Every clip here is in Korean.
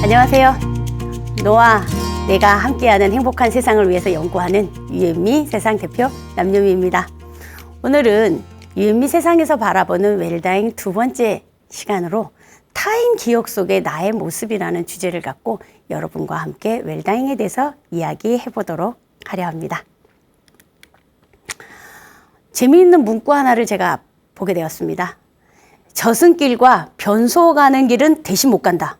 안녕하세요. 너와 내가 함께하는 행복한 세상을 위해서 연구하는 유앤미 세상 대표 남유미입니다. 오늘은 유앤미 세상에서 바라보는 웰다잉 두 번째 시간으로 타인 기억 속의 나의 모습이라는 주제를 갖고 여러분과 함께 웰다잉에 대해서 이야기해 보도록 하려 합니다. 재미있는 문구 하나를 제가 보게 되었습니다. 저승길과 변소 가는 길은 대신 못 간다.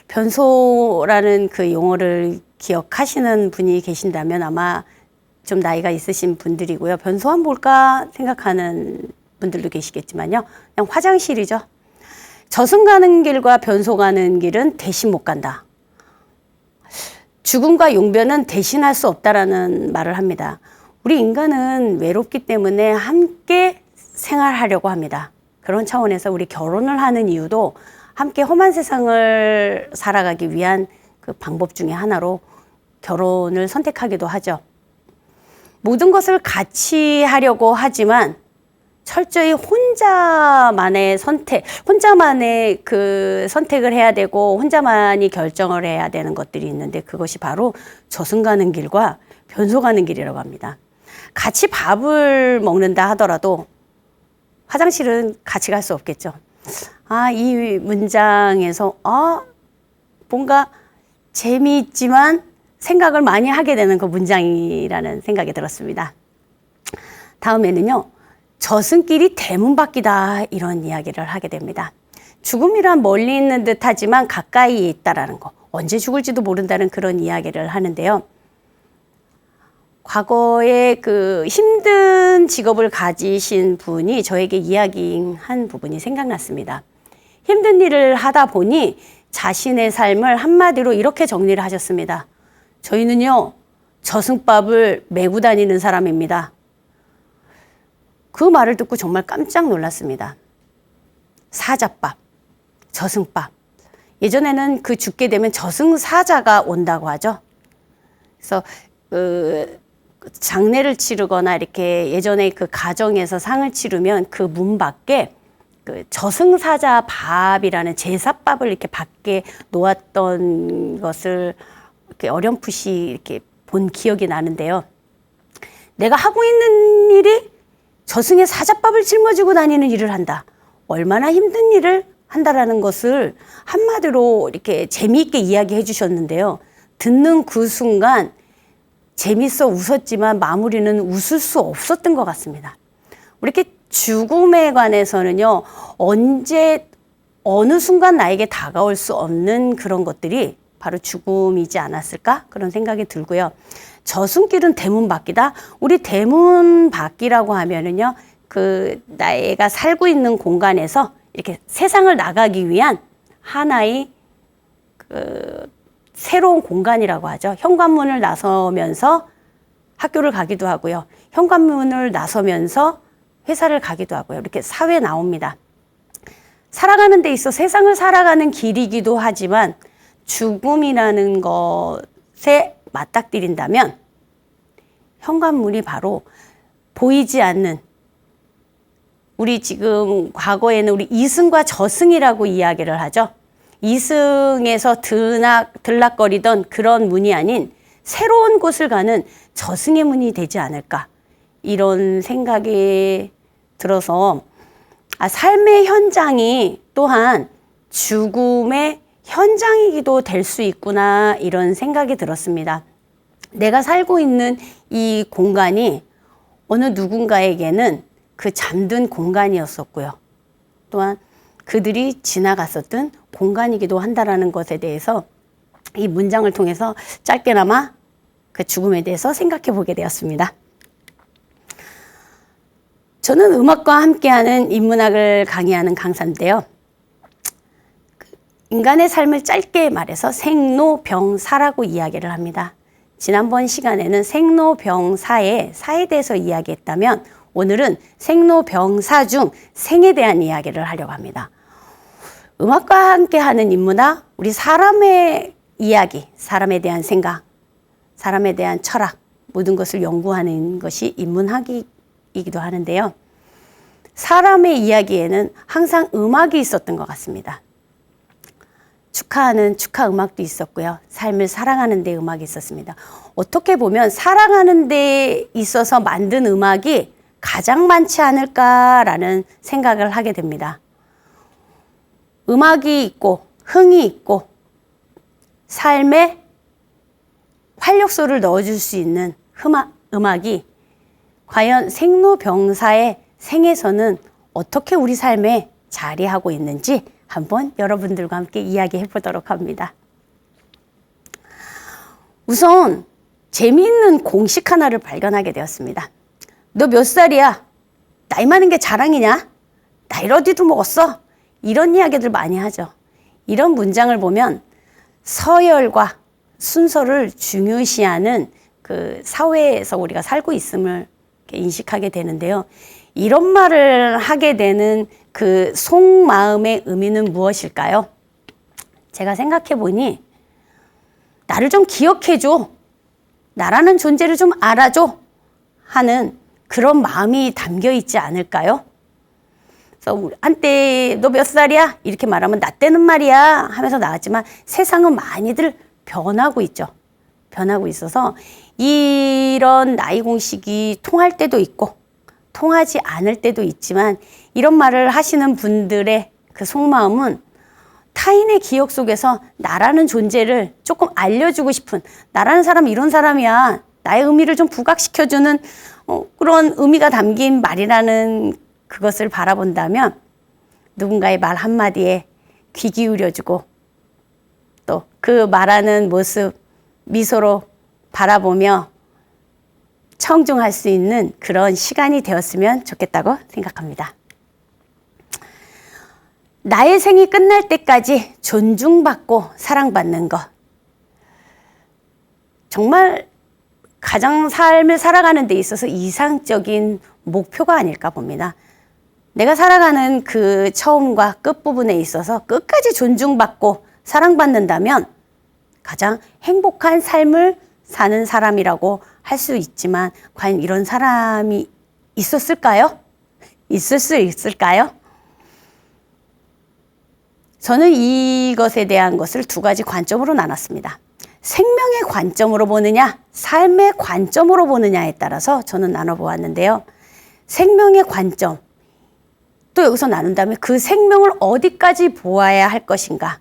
변소라는 그 용어를 기억하시는 분이 계신다면 아마 좀 나이가 있으신 분들이고요. 변소한 뭘까 생각하는 분들도 계시겠지만요. 그냥 화장실이죠. 저승 가는 길과 변소 가는 길은 대신 못 간다. 죽음과 용변은 대신할 수 없다라는 말을 합니다. 우리 인간은 외롭기 때문에 함께 생활하려고 합니다. 그런 차원에서 우리 결혼을 하는 이유도 함께 험한 세상을 살아가기 위한 그 방법 중에 하나로 결혼을 선택하기도 하죠. 모든 것을 같이 하려고 하지만 철저히 혼자만의 그 선택을 해야 되고 혼자만이 결정을 해야 되는 것들이 있는데 그것이 바로 저승 가는 길과 변소 가는 길이라고 합니다. 같이 밥을 먹는다 하더라도 화장실은 같이 갈 수 없겠죠. 이 문장에서 뭔가 재미있지만 생각을 많이 하게 되는 그 문장이라는 생각이 들었습니다. 다음에는요. 저승길이 대문밖이다 이런 이야기를 하게 됩니다. 죽음이란 멀리 있는 듯 하지만 가까이에 있다라는 거. 언제 죽을지도 모른다는 그런 이야기를 하는데요. 과거에 그 힘든 직업을 가지신 분이 저에게 이야기한 부분이 생각났습니다. 힘든 일을 하다 보니 자신의 삶을 한마디로 이렇게 정리를 하셨습니다. 저희는요, 저승밥을 메고 다니는 사람입니다. 그 말을 듣고 정말 깜짝 놀랐습니다. 사자밥, 저승밥. 예전에는 그 죽게 되면 저승사자가 온다고 하죠. 그래서 장례를 치르거나 이렇게 예전에 그 가정에서 상을 치르면 그 문 밖에 그 저승사자 밥이라는 제사밥을 이렇게 밖에 놓았던 것을 이렇게 어렴풋이 이렇게 본 기억이 나는데요. 내가 하고 있는 일이 저승의 사자밥을 짊어지고 다니는 일을 한다. 얼마나 힘든 일을 한다라는 것을 한마디로 이렇게 재미있게 이야기해 주셨는데요. 듣는 그 순간 재밌어 웃었지만 마무리는 웃을 수 없었던 것 같습니다. 이렇게 죽음에 관해서는요, 언제, 어느 순간 나에게 다가올 수 없는 그런 것들이 바로 죽음이지 않았을까? 그런 생각이 들고요. 저승길은 대문밖이다? 우리 대문밖이라고 하면은요, 내가 살고 있는 공간에서 이렇게 세상을 나가기 위한 하나의 새로운 공간이라고 하죠. 현관문을 나서면서 학교를 가기도 하고요. 현관문을 나서면서 회사를 가기도 하고요. 이렇게 사회에 나옵니다. 살아가는 데 있어 세상을 살아가는 길이기도 하지만 죽음이라는 것에 맞닥뜨린다면 현관문이 바로 보이지 않는 우리 지금 과거에는 우리 이승과 저승이라고 이야기를 하죠. 이승에서 들락거리던 그런 문이 아닌 새로운 곳을 가는 저승의 문이 되지 않을까 이런 생각이 들어서 삶의 현장이 또한 죽음의 현장이기도 될 수 있구나 이런 생각이 들었습니다. 내가 살고 있는 이 공간이 어느 누군가에게는 그 잠든 공간이었었고요. 또한 그들이 지나갔었던 공간이기도 한다라는 것에 대해서 이 문장을 통해서 짧게나마 그 죽음에 대해서 생각해 보게 되었습니다. 저는 음악과 함께하는 인문학을 강의하는 강사인데요. 인간의 삶을 짧게 말해서 생로병사라고 이야기를 합니다. 지난번 시간에는 생로병사의 사에 대해서 이야기했다면 오늘은 생로병사 중 생에 대한 이야기를 하려고 합니다. 음악과 함께하는 인문학, 우리 사람의 이야기, 사람에 대한 생각, 사람에 대한 철학, 모든 것을 연구하는 것이 인문학이기도 하는데요. 사람의 이야기에는 항상 음악이 있었던 것 같습니다. 축하하는 축하 음악도 있었고요. 삶을 사랑하는 데 음악이 있었습니다. 어떻게 보면 사랑하는 데 있어서 만든 음악이 가장 많지 않을까라는 생각을 하게 됩니다. 음악이 있고 흥이 있고 삶에 활력소를 넣어줄 수 있는 음악이 과연 생로병사의 생에서는 어떻게 우리 삶에 자리하고 있는지 한번 여러분들과 함께 이야기해 보도록 합니다. 우선 재미있는 공식 하나를 발견하게 되었습니다. 너 몇 살이야? 나이 많은 게 자랑이냐? 나이를 어디도 먹었어? 이런 이야기들 많이 하죠. 이런 문장을 보면 서열과 순서를 중요시하는 그 사회에서 우리가 살고 있음을 인식하게 되는데요. 이런 말을 하게 되는 그 속마음의 의미는 무엇일까요? 제가 생각해 보니 나를 좀 기억해줘. 나라는 존재를 좀 알아줘. 하는 그런 마음이 담겨 있지 않을까요? 그래서 한때 너 몇 살이야? 이렇게 말하면 나 때는 말이야 하면서 나왔지만 세상은 많이들 변하고 있죠. 변하고 있어서 이런 나이 공식이 통할 때도 있고 통하지 않을 때도 있지만 이런 말을 하시는 분들의 그 속마음은 타인의 기억 속에서 나라는 존재를 조금 알려주고 싶은, 나라는 사람은 이런 사람이야, 나의 의미를 좀 부각시켜주는 그런 의미가 담긴 말이라는 그것을 바라본다면 누군가의 말 한마디에 귀 기울여주고 또 그 말하는 모습 미소로 바라보며 청중할 수 있는 그런 시간이 되었으면 좋겠다고 생각합니다. 나의 생이 끝날 때까지 존중받고 사랑받는 것. 정말 가장 삶을 살아가는 데 있어서 이상적인 목표가 아닐까 봅니다. 내가 살아가는 그 처음과 끝부분에 있어서 끝까지 존중받고 사랑받는다면 가장 행복한 삶을 사는 사람이라고 할 수 있지만 과연 이런 사람이 있었을까요? 있을 수 있을까요? 저는 이것에 대한 것을 두 가지 관점으로 나눴습니다. 생명의 관점으로 보느냐, 삶의 관점으로 보느냐에 따라서 저는 나눠보았는데요. 생명의 관점, 또 여기서 나눈다면 그 생명을 어디까지 보아야 할 것인가.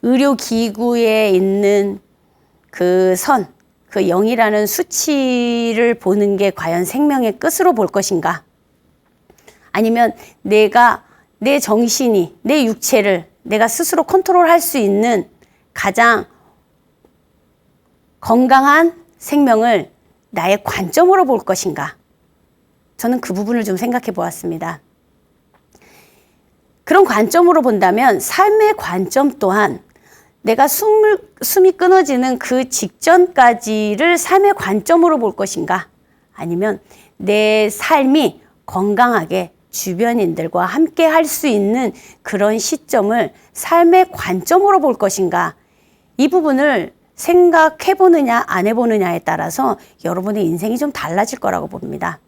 의료기구에 있는 그 선, 그 0이라는 수치를 보는 게 과연 생명의 끝으로 볼 것인가. 아니면 내가 내 정신이, 내 육체를 내가 스스로 컨트롤할 수 있는 가장 건강한 생명을 나의 관점으로 볼 것인가. 저는 그 부분을 좀 생각해 보았습니다. 그런 관점으로 본다면 삶의 관점 또한 내가 숨이 끊어지는 그 직전까지를 삶의 관점으로 볼 것인가, 아니면 내 삶이 건강하게 주변인들과 함께 할 수 있는 그런 시점을 삶의 관점으로 볼 것인가, 이 부분을 생각해 보느냐 안 해보느냐에 따라서 여러분의 인생이 좀 달라질 거라고 봅니다.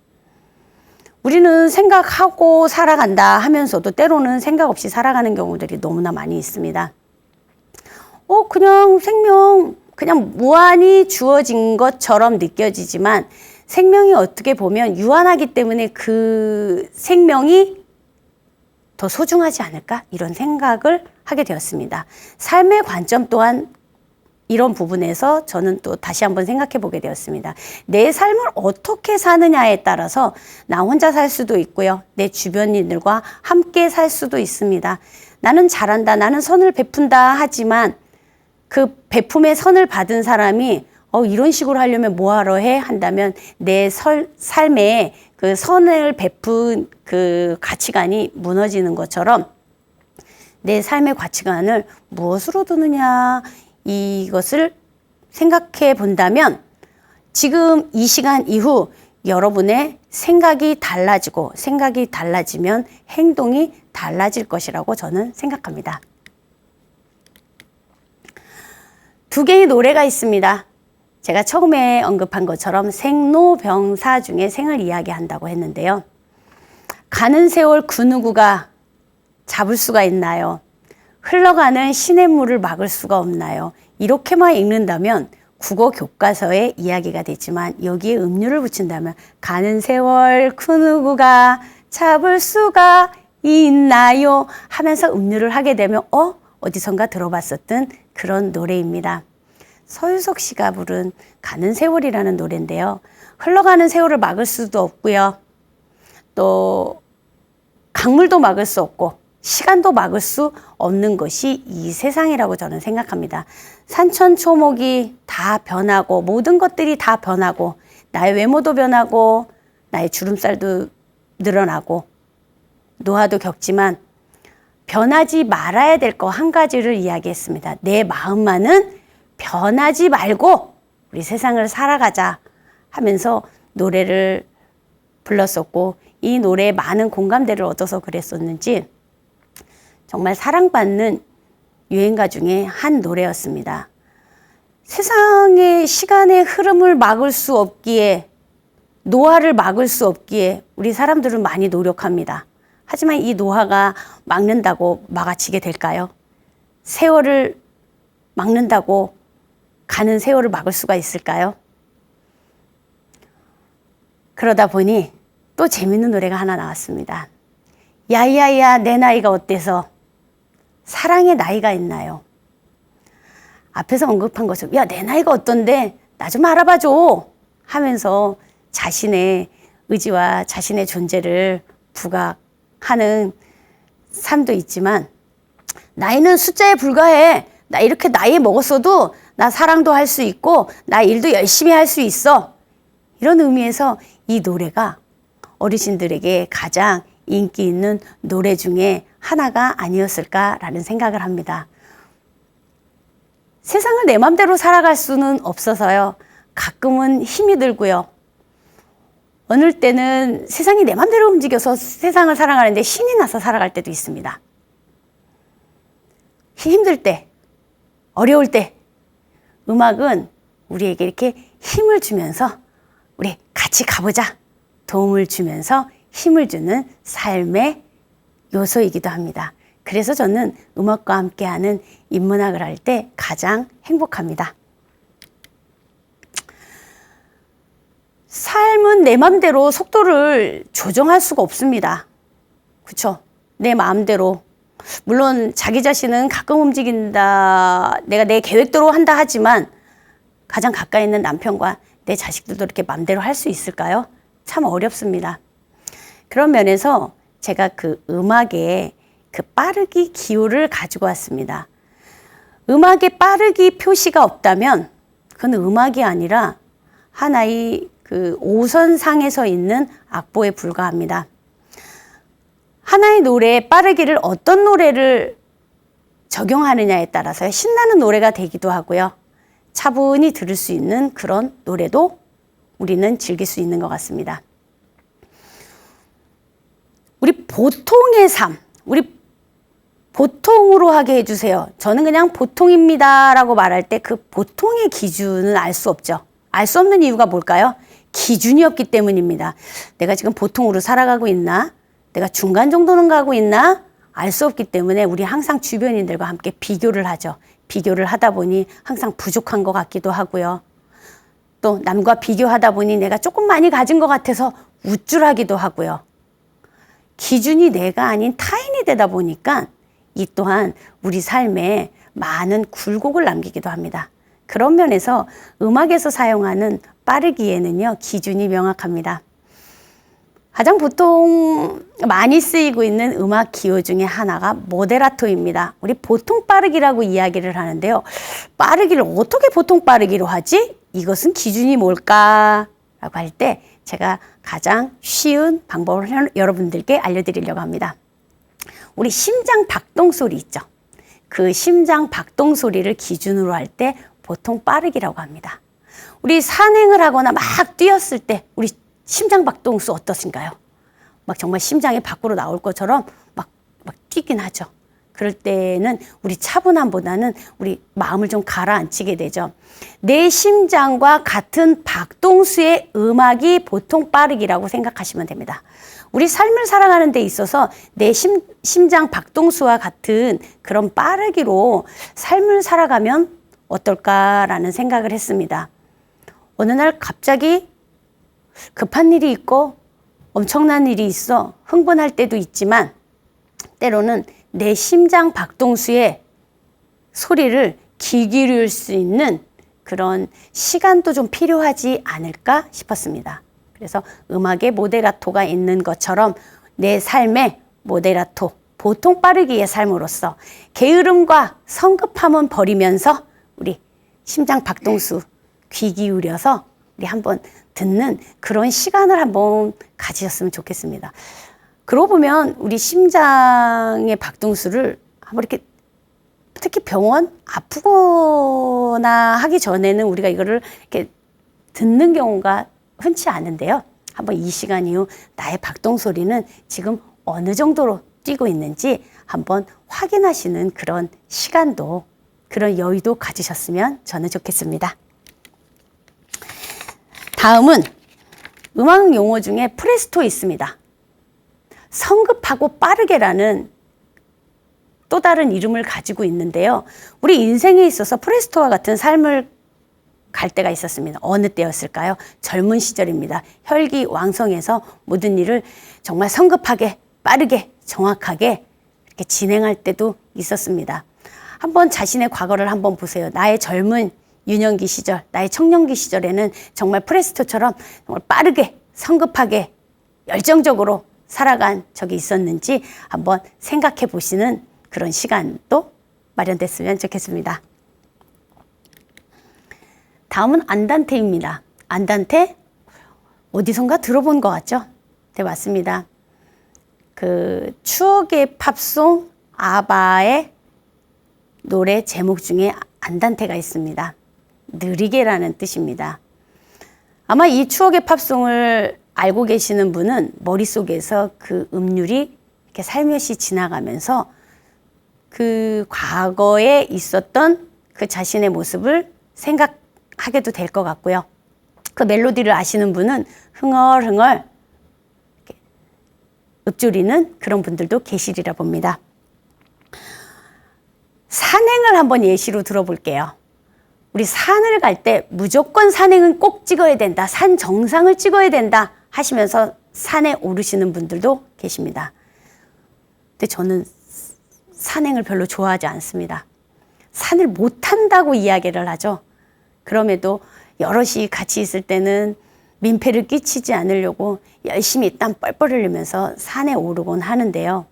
우리는 생각하고 살아간다 하면서도 때로는 생각 없이 살아가는 경우들이 너무나 많이 있습니다. 그냥 생명, 그냥 무한히 주어진 것처럼 느껴지지만 생명이 어떻게 보면 유한하기 때문에 그 생명이 더 소중하지 않을까? 이런 생각을 하게 되었습니다. 삶의 관점 또한 이런 부분에서 저는 또 다시 한번 생각해 보게 되었습니다. 내 삶을 어떻게 사느냐에 따라서 나 혼자 살 수도 있고요. 내 주변인들과 함께 살 수도 있습니다. 나는 잘한다, 나는 선을 베푼다 하지만 그 베품의 선을 받은 사람이 이런 식으로 하려면 뭐하러 해? 한다면 내 삶에 그 선을 베푼 그 가치관이 무너지는 것처럼 내 삶의 가치관을 무엇으로 두느냐, 이것을 생각해 본다면 지금 이 시간 이후 여러분의 생각이 달라지고, 생각이 달라지면 행동이 달라질 것이라고 저는 생각합니다. 두 개의 노래가 있습니다. 제가 처음에 언급한 것처럼 생로병사 중에 생을 이야기한다고 했는데요. 가는 세월 그 누구가 잡을 수가 있나요? 흘러가는 시냇물을 막을 수가 없나요? 이렇게만 읽는다면 국어 교과서의 이야기가 되지만 여기에 음률을 붙인다면 가는 세월 그 누구가 잡을 수가 있나요? 하면서 음률을 하게 되면 어디선가 들어봤었던 그런 노래입니다. 서유석 씨가 부른 가는 세월이라는 노래인데요. 흘러가는 세월을 막을 수도 없고요. 또 강물도 막을 수 없고 시간도 막을 수 없는 것이 이 세상이라고 저는 생각합니다. 산천초목이 다 변하고 모든 것들이 다 변하고 나의 외모도 변하고 나의 주름살도 늘어나고 노화도 겪지만 변하지 말아야 될 거 한 가지를 이야기했습니다. 내 마음만은 변하지 말고 우리 세상을 살아가자 하면서 노래를 불렀었고 이 노래에 많은 공감대를 얻어서 그랬었는지 정말 사랑받는 유행가 중에 한 노래였습니다. 세상의 시간의 흐름을 막을 수 없기에 노화를 막을 수 없기에 우리 사람들은 많이 노력합니다. 하지만 이 노화가 막는다고 막아치게 될까요? 세월을 막는다고 가는 세월을 막을 수가 있을까요? 그러다 보니 또 재밌는 노래가 하나 나왔습니다. 야야야 내 나이가 어때서 사랑의 나이가 있나요? 앞에서 언급한 것처럼 야 내 나이가 어떤데 나 좀 알아봐줘 하면서 자신의 의지와 자신의 존재를 부각하는 삶도 있지만 나이는 숫자에 불과해. 나 이렇게 나이 먹었어도 나 사랑도 할 수 있고 나 일도 열심히 할 수 있어. 이런 의미에서 이 노래가 어르신들에게 가장 인기 있는 노래 중에 하나가 아니었을까라는 생각을 합니다. 세상을 내 맘대로 살아갈 수는 없어서요. 가끔은 힘이 들고요. 어느 때는 세상이 내 맘대로 움직여서 세상을 살아가는데 신이 나서 살아갈 때도 있습니다. 힘들 때, 어려울 때 음악은 우리에게 이렇게 힘을 주면서 우리 같이 가보자 도움을 주면서 힘을 주는 삶의 요소이기도 합니다. 그래서 저는 음악과 함께하는 인문학을 할 때 가장 행복합니다. 삶은 내 마음대로 속도를 조정할 수가 없습니다. 그렇죠? 내 마음대로. 물론 자기 자신은 가끔 움직인다, 내가 내 계획대로 한다 하지만 가장 가까이 있는 남편과 내 자식들도 이렇게 마음대로 할 수 있을까요? 참 어렵습니다. 그런 면에서 제가 그 음악에 그 빠르기 기호를 가지고 왔습니다. 음악에 빠르기 표시가 없다면 그건 음악이 아니라 하나의 그 오선상에 서 있는 악보에 불과합니다. 하나의 노래에 빠르기를 어떤 노래를 적용하느냐에 따라서 신나는 노래가 되기도 하고요. 차분히 들을 수 있는 그런 노래도 우리는 즐길 수 있는 것 같습니다. 우리 보통의 삶, 우리 보통으로 하게 해주세요. 저는 그냥 보통입니다 라고 말할 때 그 보통의 기준은 알 수 없죠. 알 수 없는 이유가 뭘까요? 기준이 없기 때문입니다. 내가 지금 보통으로 살아가고 있나? 내가 중간 정도는 가고 있나? 알 수 없기 때문에 우리 항상 주변인들과 함께 비교를 하죠. 비교를 하다 보니 항상 부족한 것 같기도 하고요. 또 남과 비교하다 보니 내가 조금 많이 가진 것 같아서 우쭐하기도 하고요. 기준이 내가 아닌 타인이 되다 보니까 이 또한 우리 삶에 많은 굴곡을 남기기도 합니다. 그런 면에서 음악에서 사용하는 빠르기에는요, 기준이 명확합니다. 가장 보통 많이 쓰이고 있는 음악 기호 중에 하나가 모데라토입니다. 우리 보통 빠르기라고 이야기를 하는데요. 빠르기를 어떻게 보통 빠르기로 하지? 이것은 기준이 뭘까? 라고 할 때 제가 가장 쉬운 방법을 여러분들께 알려드리려고 합니다. 우리 심장 박동 소리 있죠? 그 심장 박동 소리를 기준으로 할 때 보통 빠르기라고 합니다. 우리 산행을 하거나 막 뛰었을 때 우리 심장 박동수 어떠신가요? 막 정말 심장이 밖으로 나올 것처럼 막 뛰긴 하죠. 그럴 때는 우리 차분함보다는 우리 마음을 좀 가라앉히게 되죠. 내 심장과 같은 박동수의 음악이 보통 빠르기라고 생각하시면 됩니다. 우리 삶을 살아가는 데 있어서 내 심장 박동수와 같은 그런 빠르기로 삶을 살아가면 어떨까라는 생각을 했습니다. 어느 날 갑자기 급한 일이 있고 엄청난 일이 있어 흥분할 때도 있지만 때로는 내 심장 박동수의 소리를 귀 기울일 수 있는 그런 시간도 좀 필요하지 않을까 싶었습니다. 그래서 음악에 모데라토가 있는 것처럼 내 삶의 모데라토, 보통 빠르기의 삶으로서 게으름과 성급함은 버리면서 우리 심장 박동수 귀 기울여서 우리 한번 듣는 그런 시간을 한번 가지셨으면 좋겠습니다. 그러고 보면 우리 심장의 박동수를 한번 이렇게 특히 병원 아프거나 하기 전에는 우리가 이거를 이렇게 듣는 경우가 흔치 않은데요. 한번 이 시간 이후 나의 박동 소리는 지금 어느 정도로 뛰고 있는지 한번 확인하시는 그런 시간도, 그런 여유도 가지셨으면 저는 좋겠습니다. 다음은 음악 용어 중에 프레스토 있습니다. 성급하고 빠르게라는 또 다른 이름을 가지고 있는데요. 우리 인생에 있어서 프레스토와 같은 삶을 갈 때가 있었습니다. 어느 때였을까요? 젊은 시절입니다. 혈기왕성해서 모든 일을 정말 성급하게, 빠르게, 정확하게 이렇게 진행할 때도 있었습니다. 한번 자신의 과거를 한번 보세요. 나의 젊은 유년기 시절, 나의 청년기 시절에는 정말 프레스토처럼 정말 빠르게, 성급하게, 열정적으로 살아간 적이 있었는지 한번 생각해 보시는 그런 시간도 마련됐으면 좋겠습니다. 다음은 안단테입니다. 안단테 어디선가 들어본 것 같죠? 네, 맞습니다. 그 추억의 팝송 아바의 노래 제목 중에 안단테가 있습니다. 느리게라는 뜻입니다. 아마 이 추억의 팝송을 알고 계시는 분은 머릿속에서 그 음률이 이렇게 살며시 지나가면서 그 과거에 있었던 그 자신의 모습을 생각하게도 될 것 같고요. 그 멜로디를 아시는 분은 흥얼흥얼 읊조리는 그런 분들도 계시리라 봅니다. 산행을 한번 예시로 들어볼게요. 우리 산을 갈 때 무조건 산행은 꼭 찍어야 된다. 산 정상을 찍어야 된다 하시면서 산에 오르시는 분들도 계십니다. 근데 저는 산행을 별로 좋아하지 않습니다. 산을 못 탄다고 이야기를 하죠. 그럼에도 여럿이 같이 있을 때는 민폐를 끼치지 않으려고 열심히 땀 뻘뻘 흘리면서 산에 오르곤 하는데요.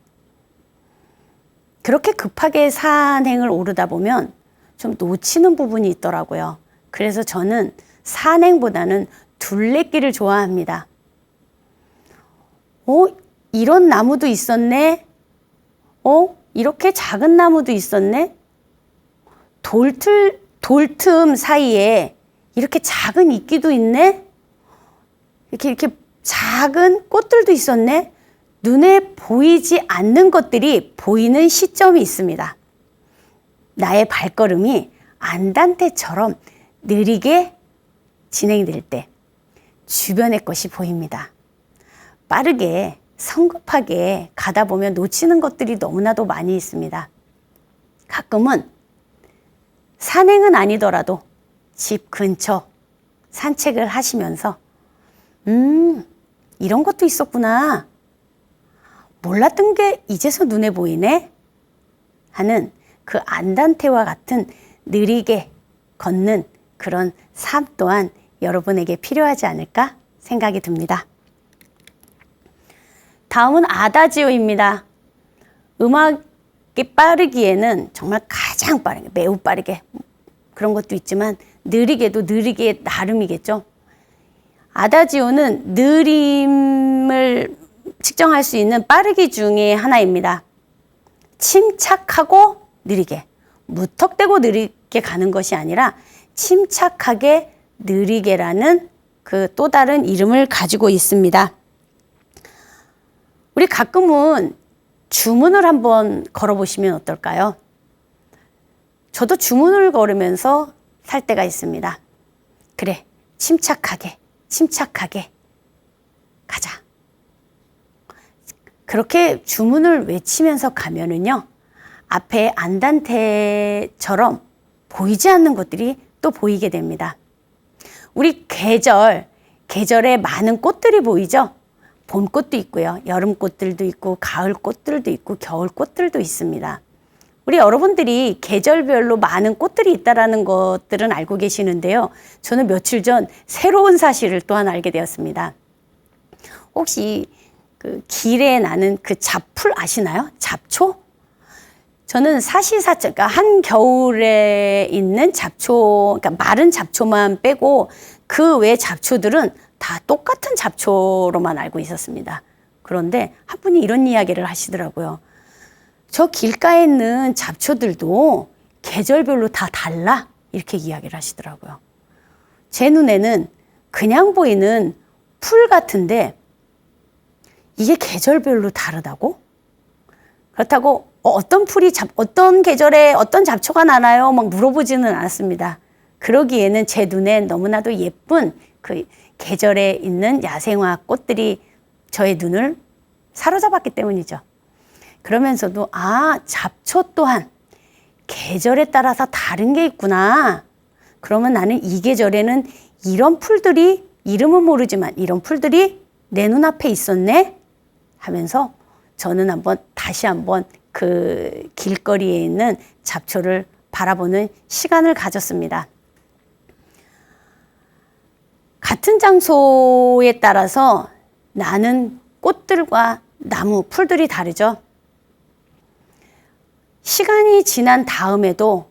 그렇게 급하게 산행을 오르다 보면 좀 놓치는 부분이 있더라고요. 그래서 저는 산행보다는 둘레길을 좋아합니다. 이런 나무도 있었네. 이렇게 작은 나무도 있었네. 돌틈 사이에 이렇게 작은 이끼도 있네. 이렇게 작은 꽃들도 있었네. 눈에 보이지 않는 것들이 보이는 시점이 있습니다. 나의 발걸음이 안단테처럼 느리게 진행될 때 주변의 것이 보입니다. 빠르게 성급하게 가다 보면 놓치는 것들이 너무나도 많이 있습니다. 가끔은 산행은 아니더라도 집 근처 산책을 하시면서 이런 것도 있었구나. 몰랐던 게 이제서 눈에 보이네 하는 그 안단테와 같은 느리게 걷는 그런 삶 또한 여러분에게 필요하지 않을까 생각이 듭니다. 다음은 아다지오입니다. 음악이 빠르기에는 정말 가장 빠르게, 매우 빠르게 그런 것도 있지만 느리게도 느리게 나름이겠죠. 아다지오는 느림을 측정할 수 있는 빠르기 중에 하나입니다. 침착하고 느리게, 무턱대고 느리게 가는 것이 아니라 침착하게 느리게라는 그 또 다른 이름을 가지고 있습니다. 우리 가끔은 주문을 한번 걸어보시면 어떨까요? 저도 주문을 걸으면서 살 때가 있습니다. 그래, 침착하게 가자. 그렇게 주문을 외치면서 가면은요, 앞에 안단테처럼 보이지 않는 것들이 또 보이게 됩니다. 우리 계절에 많은 꽃들이 보이죠? 봄꽃도 있고요. 여름꽃들도 있고, 가을꽃들도 있고, 겨울꽃들도 있습니다. 우리 여러분들이 계절별로 많은 꽃들이 있다는 것들은 알고 계시는데요. 저는 며칠 전 새로운 사실을 또한 알게 되었습니다. 혹시 그 길에 나는 그 잡풀 아시나요? 잡초? 저는 사시사철, 그러니까 한겨울에 있는 잡초, 그러니까 마른 잡초만 빼고 그 외 잡초들은 다 똑같은 잡초로만 알고 있었습니다. 그런데 한 분이 이런 이야기를 하시더라고요. 저 길가에 있는 잡초들도 계절별로 다 달라? 이렇게 이야기를 하시더라고요. 제 눈에는 그냥 보이는 풀 같은데 이게 계절별로 다르다고? 그렇다고 어떤 풀이 어떤 계절에 어떤 잡초가 나나요? 막 물어보지는 않았습니다. 그러기에는 제 눈에 너무나도 예쁜 그 계절에 있는 야생화 꽃들이 저의 눈을 사로잡았기 때문이죠. 그러면서도 잡초 또한 계절에 따라서 다른 게 있구나. 그러면 나는 이 계절에는 이런 풀들이, 이름은 모르지만 이런 풀들이 내 눈앞에 있었네 하면서 저는 다시 한번 그 길거리에 있는 잡초를 바라보는 시간을 가졌습니다. 같은 장소에 따라서 나는 꽃들과 나무, 풀들이 다르죠. 시간이 지난 다음에도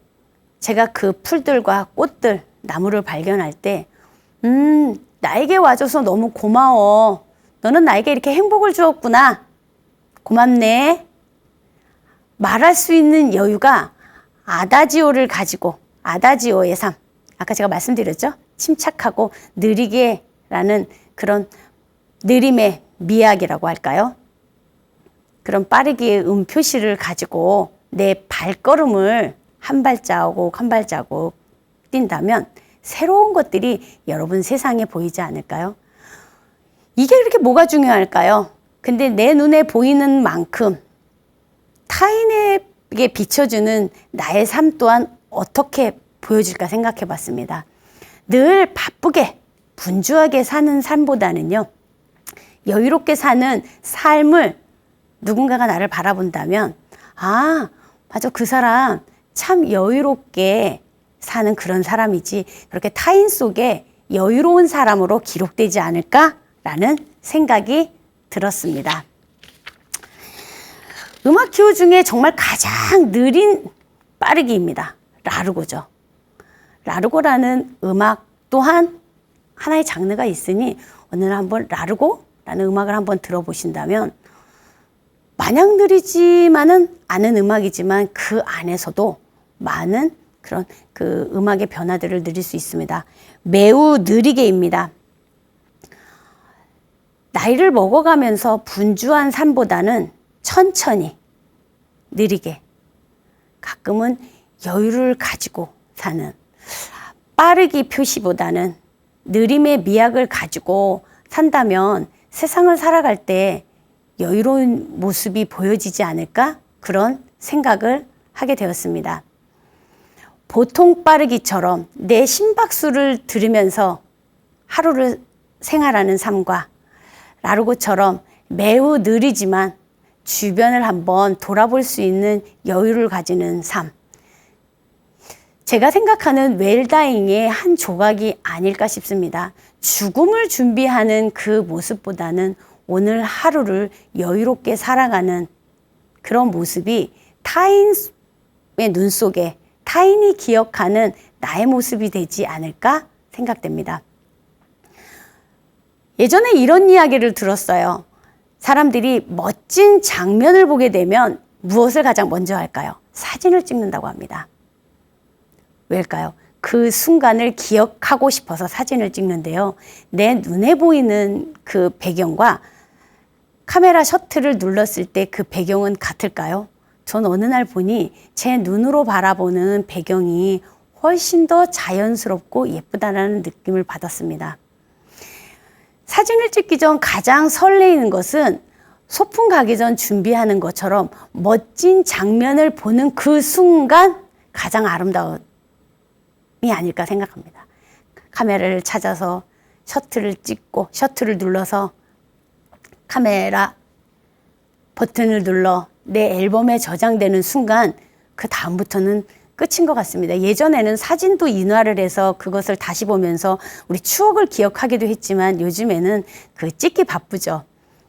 제가 그 풀들과 꽃들, 나무를 발견할 때 나에게 와줘서 너무 고마워. 너는 나에게 이렇게 행복을 주었구나. 고맙네. 말할 수 있는 여유가 아다지오를 가지고, 아다지오의 삶. 아까 제가 말씀드렸죠? 침착하고 느리게라는 그런 느림의 미학이라고 할까요? 그런 빠르기의 표시를 가지고 내 발걸음을 한 발자국 한 발자국 뛴다면 새로운 것들이 여러분 세상에 보이지 않을까요? 이게 그렇게 뭐가 중요할까요? 근데 내 눈에 보이는 만큼 타인에게 비춰주는 나의 삶 또한 어떻게 보여질까 생각해 봤습니다. 늘 바쁘게 분주하게 사는 삶보다는요, 여유롭게 사는 삶을 누군가가 나를 바라본다면 맞아, 그 사람 참 여유롭게 사는 그런 사람이지, 그렇게 타인 속에 여유로운 사람으로 기록되지 않을까라는 생각이 들었습니다. 음악 기호 중에 정말 가장 느린 빠르기입니다. 라르고죠. 라르고라는 음악 또한 하나의 장르가 있으니 오늘 한번 라르고라는 음악을 한번 들어보신다면 마냥 느리지만은 않은 음악이지만 그 안에서도 많은 그런 그 음악의 변화들을 느낄 수 있습니다. 매우 느리게입니다. 나이를 먹어가면서 분주한 삶보다는 천천히 느리게, 가끔은 여유를 가지고 사는, 빠르기 표시보다는 느림의 미학을 가지고 산다면 세상을 살아갈 때 여유로운 모습이 보여지지 않을까? 그런 생각을 하게 되었습니다. 보통 빠르기처럼 내 심박수를 들으면서 하루를 생활하는 삶과 라르고처럼 매우 느리지만 주변을 한번 돌아볼 수 있는 여유를 가지는 삶. 제가 생각하는 웰다잉의 한 조각이 아닐까 싶습니다. 죽음을 준비하는 그 모습보다는 오늘 하루를 여유롭게 살아가는 그런 모습이 타인의 눈 속에 타인이 기억하는 나의 모습이 되지 않을까 생각됩니다. 예전에 이런 이야기를 들었어요. 사람들이 멋진 장면을 보게 되면 무엇을 가장 먼저 할까요? 사진을 찍는다고 합니다. 왜일까요? 그 순간을 기억하고 싶어서 사진을 찍는데요. 내 눈에 보이는 그 배경과 카메라 셔터를 눌렀을 때 그 배경은 같을까요? 전 어느 날 보니 제 눈으로 바라보는 배경이 훨씬 더 자연스럽고 예쁘다는 느낌을 받았습니다. 사진을 찍기 전 가장 설레이는 것은 소풍 가기 전 준비하는 것처럼 멋진 장면을 보는 그 순간 가장 아름다움이 아닐까 생각합니다. 카메라를 찾아서 셔터를 찍고 셔터를 눌러서 카메라 버튼을 눌러 내 앨범에 저장되는 순간 그 다음부터는 끝인 것 같습니다. 예전에는 사진도 인화를 해서 그것을 다시 보면서 우리 추억을 기억하기도 했지만 요즘에는 그 찍기 바쁘죠.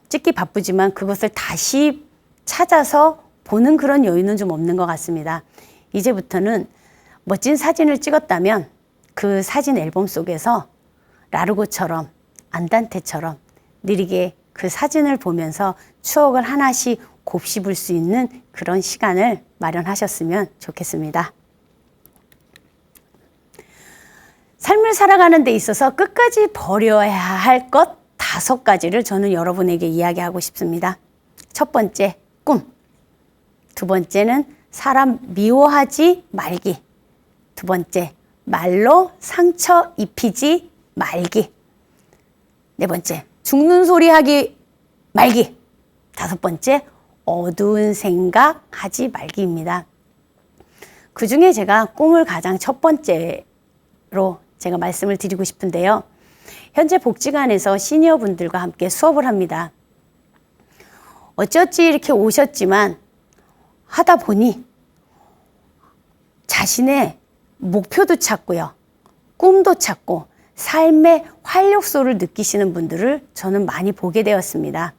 찍기 바쁘지만 그것을 다시 찾아서 보는 그런 여유는 좀 없는 것 같습니다. 이제부터는 멋진 사진을 찍었다면 그 사진 앨범 속에서 라르고처럼 안단테처럼 느리게 그 사진을 보면서 추억을 하나씩 곱씹을 수 있는 그런 시간을 마련하셨으면 좋겠습니다. 삶을 살아가는 데 있어서 끝까지 버려야 할 것 5가지를 저는 여러분에게 이야기하고 싶습니다. 첫 번째, 꿈. 두 번째는 사람 미워하지 말기. 두 번째, 말로 상처 입히지 말기. 네 번째, 죽는 소리 하기 말기. 5번째, 어두운 생각 하지 말기입니다. 그 중에 제가 꿈을 가장 첫 번째로 제가 말씀을 드리고 싶은데요. 현재 복지관에서 시니어분들과 함께 수업을 합니다. 어찌어찌 이렇게 오셨지만 하다 보니 자신의 목표도 찾고요. 꿈도 찾고 삶의 활력소를 느끼시는 분들을 저는 많이 보게 되었습니다.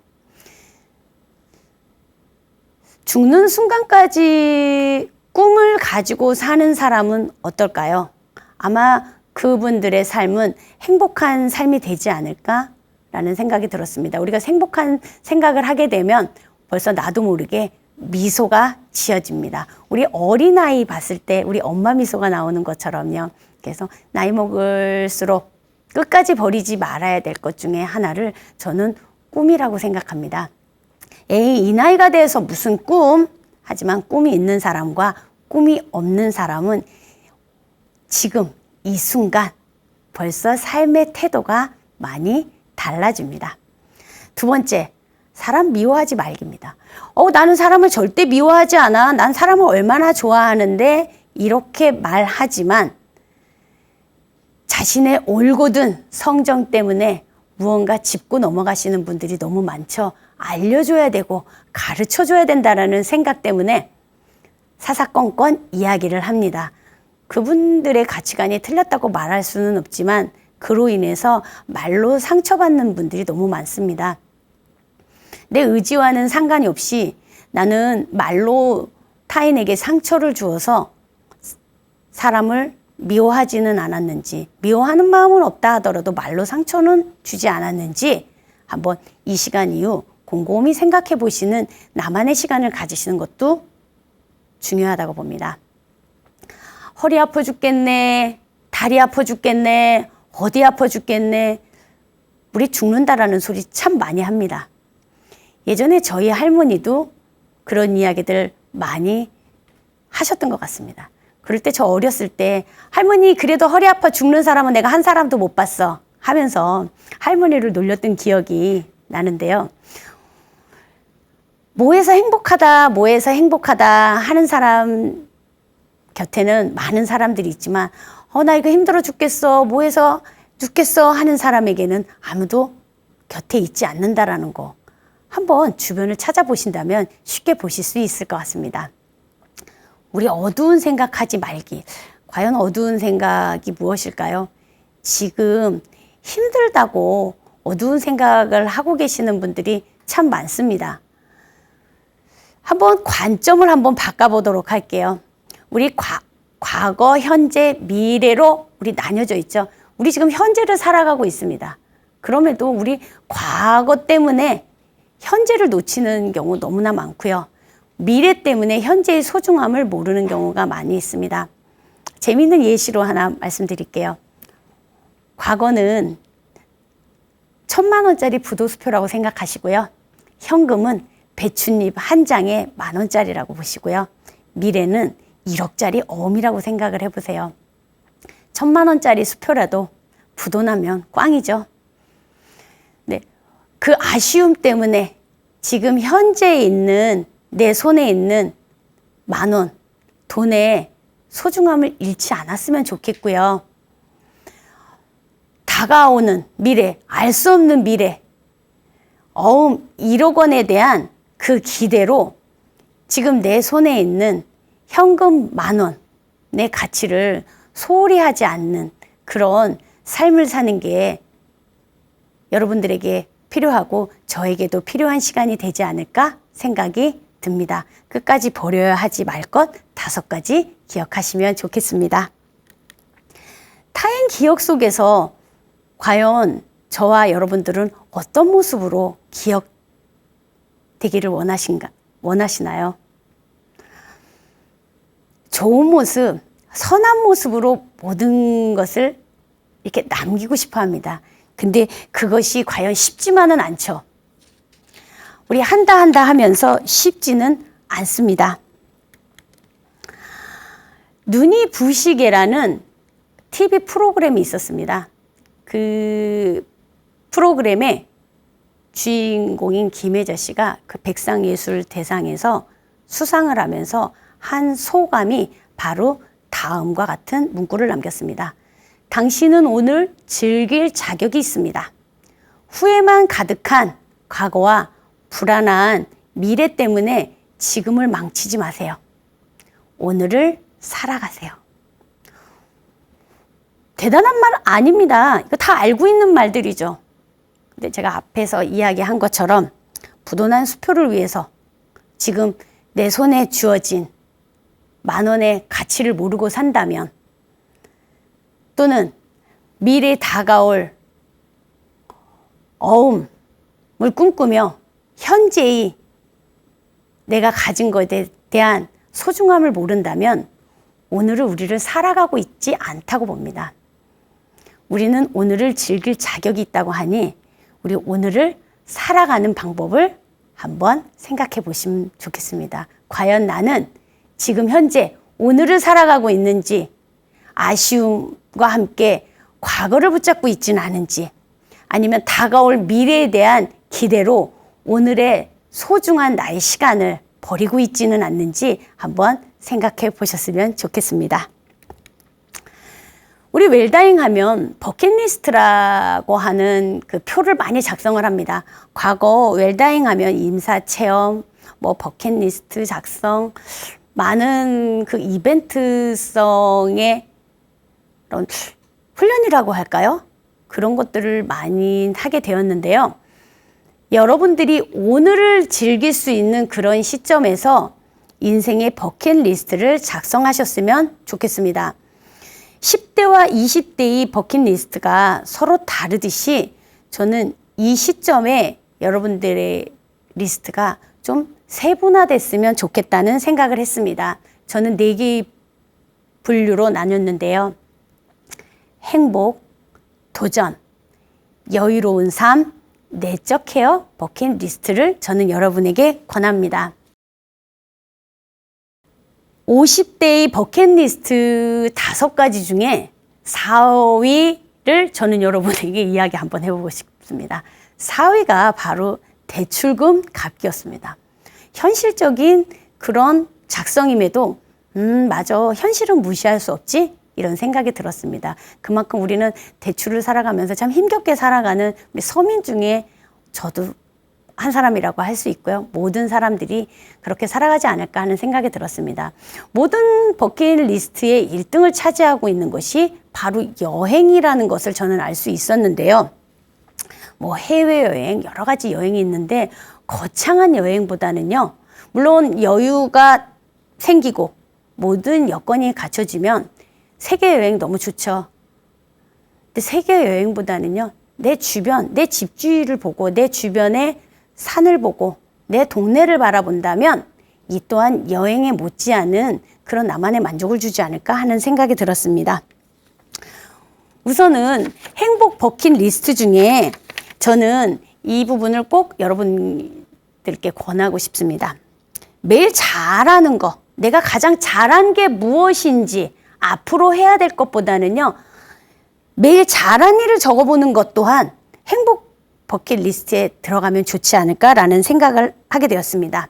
죽는 순간까지 꿈을 가지고 사는 사람은 어떨까요? 아마 그분들의 삶은 행복한 삶이 되지 않을까라는 생각이 들었습니다. 우리가 행복한 생각을 하게 되면 벌써 나도 모르게 미소가 지어집니다. 우리 어린아이 봤을 때 우리 엄마 미소가 나오는 것처럼요. 그래서 나이 먹을수록 끝까지 버리지 말아야 될 것 중에 하나를 저는 꿈이라고 생각합니다. 에이, 이 나이가 돼서 무슨 꿈? 하지만 꿈이 있는 사람과 꿈이 없는 사람은 지금 이 순간 벌써 삶의 태도가 많이 달라집니다. 두 번째, 사람 미워하지 말기입니다. 나는 사람을 절대 미워하지 않아. 난 사람을 얼마나 좋아하는데 이렇게 말하지만 자신의 올곧은 성정 때문에 무언가 짚고 넘어가시는 분들이 너무 많죠. 알려줘야 되고 가르쳐줘야 된다는 생각 때문에 사사건건 이야기를 합니다. 그분들의 가치관이 틀렸다고 말할 수는 없지만 그로 인해서 말로 상처받는 분들이 너무 많습니다. 내 의지와는 상관이 없이 나는 말로 타인에게 상처를 주어서 사람을 미워하지는 않았는지, 미워하는 마음은 없다 하더라도 말로 상처는 주지 않았는지 한번 이 시간 이후 곰곰이 생각해 보시는 나만의 시간을 가지시는 것도 중요하다고 봅니다. 허리 아파 죽겠네, 다리 아파 죽겠네, 어디 아파 죽겠네. 우리 죽는다라는 소리 참 많이 합니다. 예전에 저희 할머니도 그런 이야기들 많이 하셨던 것 같습니다. 그럴 때 저 어렸을 때 할머니 그래도 허리 아파 죽는 사람은 내가 한 사람도 못 봤어 하면서 할머니를 놀렸던 기억이 나는데요. 뭐해서 행복하다 하는 사람 곁에는 많은 사람들이 있지만 나 이거 힘들어 죽겠어, 뭐해서 죽겠어 하는 사람에게는 아무도 곁에 있지 않는다라는 거 한번 주변을 찾아보신다면 쉽게 보실 수 있을 것 같습니다. 우리 어두운 생각하지 말기. 과연 어두운 생각이 무엇일까요? 지금 힘들다고 어두운 생각을 하고 계시는 분들이 참 많습니다. 한번 관점을 한번 바꿔보도록 할게요. 우리 과거, 현재, 미래로 우리 나뉘어져 있죠. 우리 지금 현재를 살아가고 있습니다. 그럼에도 우리 과거 때문에 현재를 놓치는 경우 너무나 많고요. 미래 때문에 현재의 소중함을 모르는 경우가 많이 있습니다. 재미있는 예시로 하나 말씀드릴게요. 과거는 1,000만 원짜리 부도수표라고 생각하시고요. 현금은 배춧잎 한 장에 10,000원짜리라고 보시고요. 미래는 1억짜리 어음이라고 생각을 해보세요. 1,000만 원짜리 수표라도 부도 나면 꽝이죠. 네, 그 아쉬움 때문에 지금 현재 있는 내 손에 있는 10,000원, 돈의 소중함을 잃지 않았으면 좋겠고요. 다가오는 미래, 알 수 없는 미래, 1억 원에 대한 그 기대로 지금 내 손에 있는 현금 10,000원의 가치를 소홀히 하지 않는 그런 삶을 사는 게 여러분들에게 필요하고 저에게도 필요한 시간이 되지 않을까 생각이 듭니다. 끝까지 버려야 하지 말 것 5가지 기억하시면 좋겠습니다. 타인 기억 속에서 과연 저와 여러분들은 어떤 모습으로 기억되기를 원하시나요? 좋은 모습, 선한 모습으로 모든 것을 이렇게 남기고 싶어 합니다. 근데 그것이 과연 쉽지만은 않죠. 우리 한다 하면서 쉽지는 않습니다. 눈이 부시게라는 TV 프로그램이 있었습니다. 그 프로그램의 주인공인 김혜자 씨가 그 백상예술대상에서 수상을 하면서 한 소감이 바로 다음과 같은 문구를 남겼습니다. 당신은 오늘 즐길 자격이 있습니다. 후회만 가득한 과거와 불안한 미래 때문에 지금을 망치지 마세요. 오늘을 살아가세요. 대단한 말 아닙니다. 이거 다 알고 있는 말들이죠. 근데 제가 앞에서 이야기한 것처럼 부도난 수표를 위해서 지금 내 손에 주어진 10,000원의 가치를 모르고 산다면, 또는 미래에 다가올 어음을 꿈꾸며 현재의 내가 가진 것에 대한 소중함을 모른다면 오늘을 우리를 살아가고 있지 않다고 봅니다. 우리는 오늘을 즐길 자격이 있다고 하니 우리 오늘을 살아가는 방법을 한번 생각해 보시면 좋겠습니다. 과연 나는 지금 현재 오늘을 살아가고 있는지, 아쉬움과 함께 과거를 붙잡고 있지는 않은지, 아니면 다가올 미래에 대한 기대로 오늘의 소중한 나의 시간을 버리고 있지는 않는지 한번 생각해 보셨으면 좋겠습니다. 우리 웰다잉 하면 버킷리스트라고 하는 그 표를 많이 작성을 합니다. 과거 웰다잉 하면 임사체험, 버킷리스트 작성, 많은 그 이벤트성의 그런 훈련이라고 할까요? 그런 것들을 많이 하게 되었는데요. 여러분들이 오늘을 즐길 수 있는 그런 시점에서 인생의 버킷리스트를 작성하셨으면 좋겠습니다. 10대와 20대의 버킷리스트가 서로 다르듯이 저는 이 시점에 여러분들의 리스트가 좀 세분화됐으면 좋겠다는 생각을 했습니다. 저는 4개의 분류로 나눴는데요. 행복, 도전, 여유로운 삶, 내적 케어 버킷리스트를 저는 여러분에게 권합니다. 50대의 버킷리스트 5가지 중에 4위를 저는 여러분에게 이야기 한번 해보고 싶습니다. 4위가 바로 대출금 갚기였습니다. 현실적인 그런 작성임에도 맞아, 현실은 무시할 수 없지? 이런 생각이 들었습니다. 그만큼 우리는 대출을 살아가면서 참 힘겹게 살아가는 우리 서민 중에 저도 한 사람이라고 할 수 있고요. 모든 사람들이 그렇게 살아가지 않을까 하는 생각이 들었습니다. 모든 버킷리스트의 1등을 차지하고 있는 것이 바로 여행이라는 것을 저는 알 수 있었는데요. 해외여행, 여러 가지 여행이 있는데 거창한 여행보다는요, 물론 여유가 생기고 모든 여건이 갖춰지면 세계여행 너무 좋죠. 근데 세계여행보다는요, 내 주변, 내 집주위를 보고 내 주변의 산을 보고 내 동네를 바라본다면 이 또한 여행에 못지않은 그런 나만의 만족을 주지 않을까 하는 생각이 들었습니다. 우선은 행복 버킷리스트 중에 저는 이 부분을 꼭 여러분들께 권하고 싶습니다. 매일 잘하는 거, 내가 가장 잘한 게 무엇인지 앞으로 해야 될 것보다는요, 매일 잘한 일을 적어보는 것 또한 행복 버킷리스트에 들어가면 좋지 않을까라는 생각을 하게 되었습니다.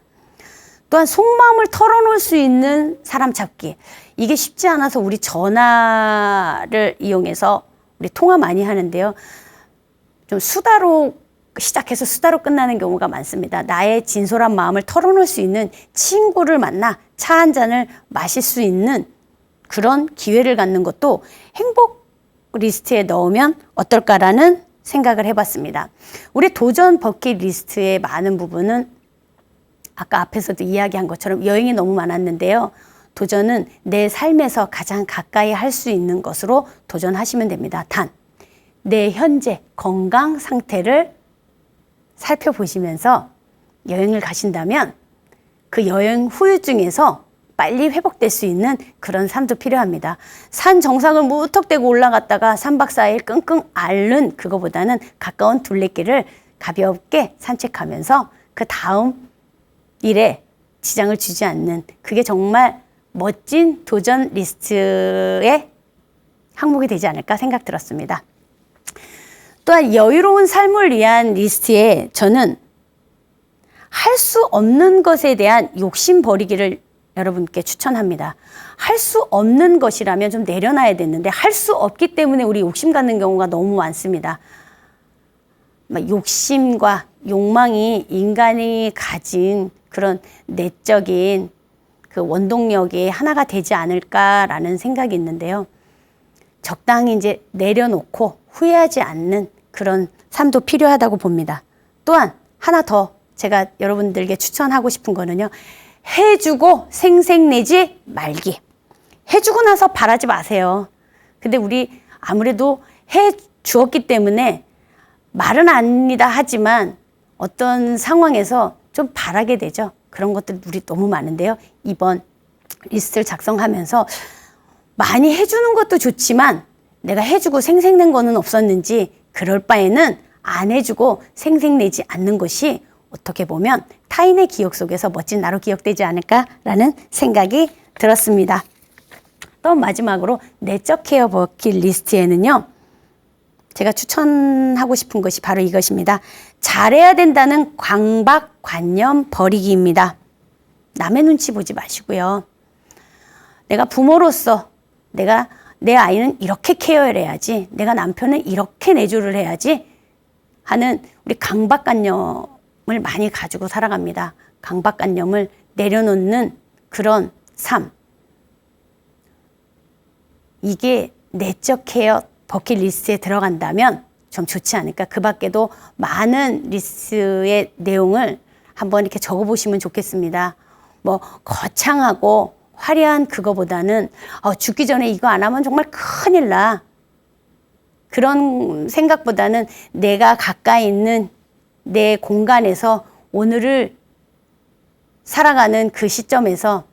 또한 속마음을 털어놓을 수 있는 사람 찾기. 이게 쉽지 않아서 우리 전화를 이용해서 우리 통화 많이 하는데요. 좀 수다로 시작해서 수다로 끝나는 경우가 많습니다. 나의 진솔한 마음을 털어놓을 수 있는 친구를 만나 차 한 잔을 마실 수 있는 그런 기회를 갖는 것도 행복 리스트에 넣으면 어떨까라는 생각을 해봤습니다. 우리 도전 버킷리스트의 많은 부분은 아까 앞에서도 이야기한 것처럼 여행이 너무 많았는데요. 도전은 내 삶에서 가장 가까이 할 수 있는 것으로 도전하시면 됩니다. 단, 내 현재 건강 상태를 살펴보시면서 여행을 가신다면 그 여행 후유증에서 빨리 회복될 수 있는 그런 삶도 필요합니다. 산 정상을 무턱대고 올라갔다가 3박 4일 끙끙 앓는 그거보다는 가까운 둘레길을 가볍게 산책하면서 그 다음 일에 지장을 주지 않는 그게 정말 멋진 도전 리스트의 항목이 되지 않을까 생각 들었습니다. 또한 여유로운 삶을 위한 리스트에 저는 할 수 없는 것에 대한 욕심 버리기를 여러분께 추천합니다. 할 수 없는 것이라면 좀 내려놔야 되는데 할 수 없기 때문에 우리 욕심 갖는 경우가 너무 많습니다. 욕심과 욕망이 인간이 가진 그런 내적인 그 원동력의 하나가 되지 않을까라는 생각이 있는데요. 적당히 이제 내려놓고 후회하지 않는 그런 삶도 필요하다고 봅니다. 또한 하나 더 제가 여러분들께 추천하고 싶은 거는요. 해주고 생색내지 말기. 해주고 나서 바라지 마세요. 근데 우리 아무래도 해주었기 때문에 말은 아니다 하지만 어떤 상황에서 좀 바라게 되죠. 그런 것들 우리 너무 많은데요. 이번 리스트를 작성하면서 많이 해주는 것도 좋지만 내가 해주고 생색낸 거는 없었는지 그럴 바에는 안 해주고 생색내지 않는 것이 어떻게 보면 타인의 기억 속에서 멋진 나로 기억되지 않을까라는 생각이 들었습니다. 또 마지막으로 내적 케어 버킷리스트에는요. 제가 추천하고 싶은 것이 바로 이것입니다. 잘해야 된다는 강박관념 버리기입니다. 남의 눈치 보지 마시고요. 내가 부모로서 내가 내 아이는 이렇게 케어를 해야지, 내가 남편은 이렇게 내조를 해야지 하는 우리 강박관념을 많이 가지고 살아갑니다. 강박관념을 내려놓는 그런 삶. 이게 내적 케어 버킷리스트에 들어간다면 좀 좋지 않을까. 그 밖에도 많은 리스트의 내용을 한번 이렇게 적어보시면 좋겠습니다. 뭐 거창하고 화려한 그거보다는 죽기 전에 이거 안 하면 정말 큰일 나. 그런 생각보다는 내가 가까이 있는 내 공간에서 오늘을 살아가는 그 시점에서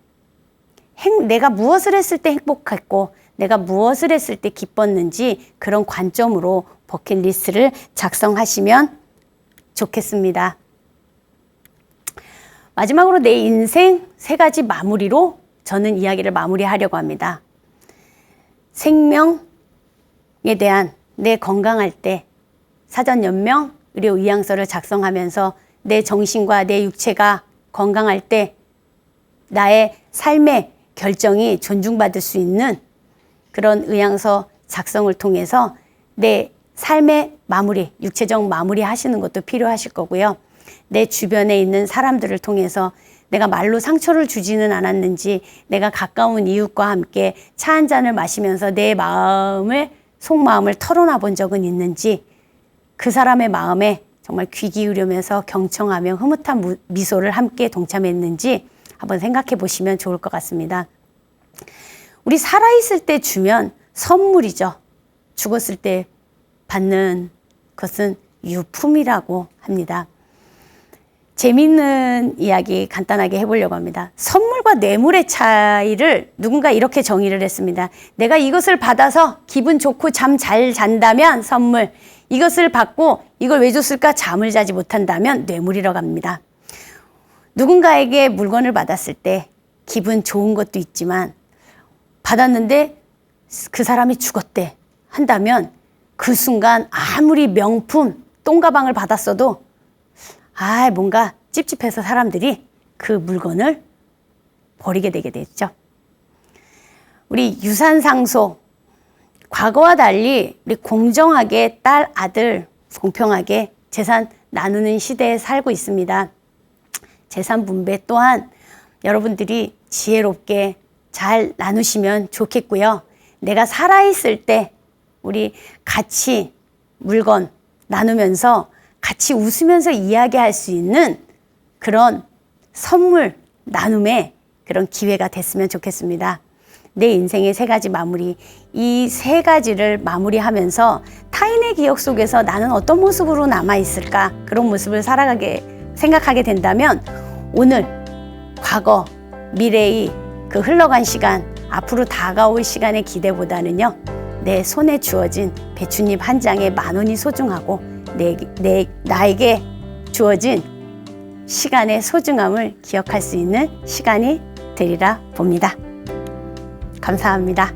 내가 무엇을 했을 때 행복했고 내가 무엇을 했을 때 기뻤는지 그런 관점으로 버킷리스트를 작성하시면 좋겠습니다. 마지막으로 내 인생 3가지 마무리로 저는 이야기를 마무리하려고 합니다. 생명에 대한 내 건강할 때 사전연명 의료 의향서를 작성하면서 내 정신과 내 육체가 건강할 때 나의 삶의 결정이 존중받을 수 있는 그런 의향서 작성을 통해서 내 삶의 마무리, 육체적 마무리 하시는 것도 필요하실 거고요. 내 주변에 있는 사람들을 통해서 내가 말로 상처를 주지는 않았는지, 내가 가까운 이웃과 함께 차 한 잔을 마시면서 내 마음을, 속마음을 털어놔 본 적은 있는지, 그 사람의 마음에 정말 귀 기울이면서 경청하며 흐뭇한 미소를 함께 동참했는지 한번 생각해 보시면 좋을 것 같습니다. 우리 살아있을 때 주면 선물이죠. 죽었을 때 받는 것은 유품이라고 합니다. 재미있는 이야기 간단하게 해보려고 합니다. 선물과 뇌물의 차이를 누군가 이렇게 정의를 했습니다. 내가 이것을 받아서 기분 좋고 잠 잘 잔다면 선물, 이것을 받고 이걸 왜 줬을까 잠을 자지 못한다면 뇌물이라고 합니다. 누군가에게 물건을 받았을 때 기분 좋은 것도 있지만 받았는데 그 사람이 죽었대 한다면 그 순간 아무리 명품 똥가방을 받았어도 뭔가 찝찝해서 사람들이 그 물건을 버리게 되게 됐죠. 우리 유산상속, 과거와 달리 우리 공정하게 딸, 아들 공평하게 재산 나누는 시대에 살고 있습니다. 재산 분배 또한 여러분들이 지혜롭게 잘 나누시면 좋겠고요. 내가 살아있을 때 우리 같이 물건 나누면서 같이 웃으면서 이야기할 수 있는 그런 선물 나눔의 그런 기회가 됐으면 좋겠습니다. 내 인생의 3가지 마무리, 이 3가지를 마무리하면서 타인의 기억 속에서 나는 어떤 모습으로 남아있을까, 그런 모습을 생각하게 된다면 오늘, 과거, 미래의 그 흘러간 시간, 앞으로 다가올 시간의 기대보다는요, 내 손에 주어진 배춧잎 한 장에 10,000원이 소중하고 나에게 주어진 시간의 소중함을 기억할 수 있는 시간이 되리라 봅니다. 감사합니다.